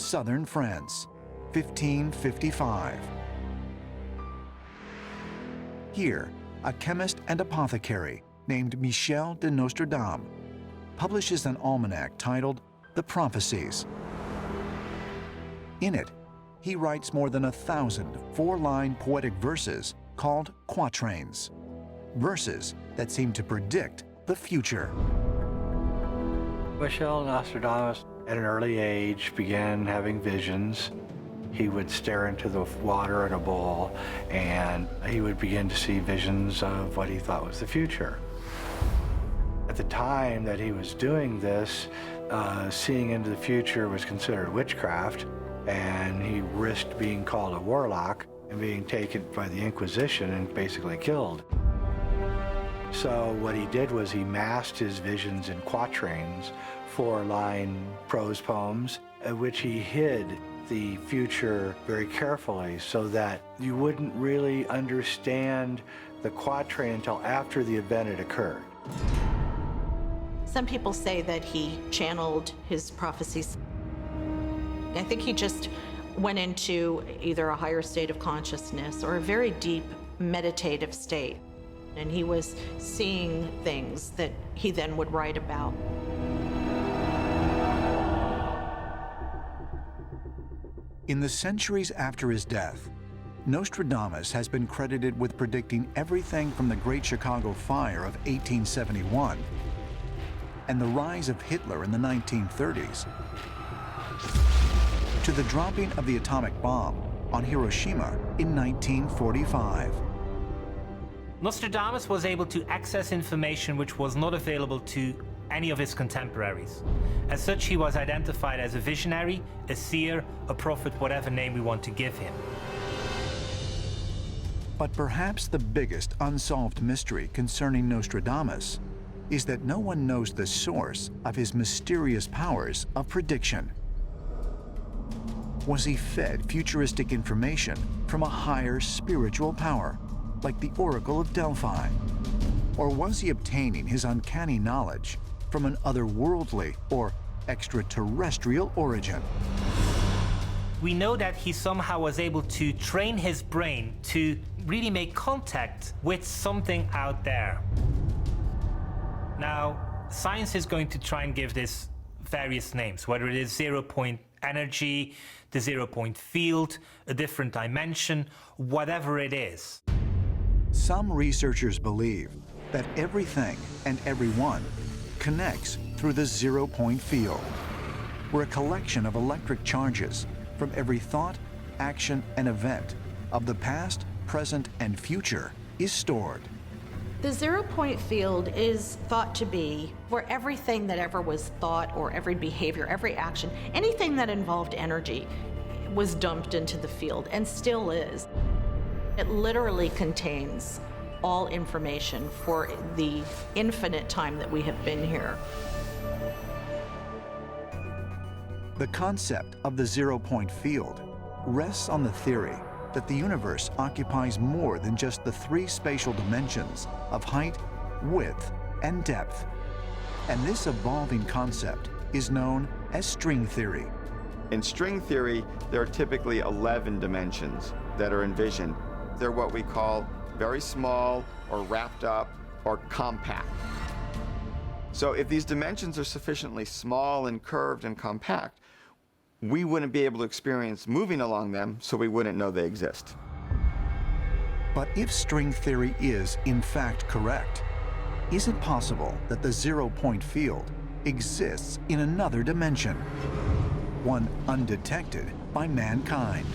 southern France, 1555. Here, a chemist and apothecary named Michel de Nostradamus publishes an almanac titled The Prophecies. In it, he writes more than 1,000 four-line poetic verses called quatrains, verses that seem to predict the future. Michel de Nostradamus, at an early age, began having visions. He would stare into the water in a bowl, and he would begin to see visions of what he thought was the future. At the time that he was doing this, seeing into the future was considered witchcraft, and he risked being called a warlock and being taken by the Inquisition and basically killed. So what he did was he massed his visions in quatrains, four-line prose poems, which he hid the future very carefully so that you wouldn't really understand the quatrain until after the event had occurred. Some people say that he channeled his prophecies. I think he just went into either a higher state of consciousness or a very deep meditative state, and he was seeing things that he then would write about. In the centuries after his death, Nostradamus has been credited with predicting everything from the Great Chicago Fire of 1871 and the rise of Hitler in the 1930s to the dropping of the atomic bomb on Hiroshima in 1945. Nostradamus was able to access information which was not available to any of his contemporaries. As such, he was identified as a visionary, a seer, a prophet, whatever name we want to give him. But perhaps the biggest unsolved mystery concerning Nostradamus is that no one knows the source of his mysterious powers of prediction. Was he fed futuristic information from a higher spiritual power, like the Oracle of Delphi? Or was he obtaining his uncanny knowledge from an otherworldly or extraterrestrial origin? We know that he somehow was able to train his brain to really make contact with something out there. Now, science is going to try and give this various names, whether it is zero-point energy, the zero-point field, a different dimension, whatever it is. Some researchers believe that everything and everyone connects through the zero-point field, where a collection of electric charges from every thought, action, and event of the past, present, and future is stored. The zero-point field is thought to be where everything that ever was thought, or every behavior, every action, anything that involved energy was dumped into the field, and still is. It literally contains all information for the infinite time that we have been here. The concept of the zero-point field rests on the theory that the universe occupies more than just the three spatial dimensions of height, width, and depth. And this evolving concept is known as string theory. In string theory, there are typically 11 dimensions that are envisioned. They're what we call very small, or wrapped up, or compact. So if these dimensions are sufficiently small and curved and compact, we wouldn't be able to experience moving along them, so we wouldn't know they exist. But if string theory is, in fact, correct, is it possible that the zero-point field exists in another dimension, one undetected by mankind?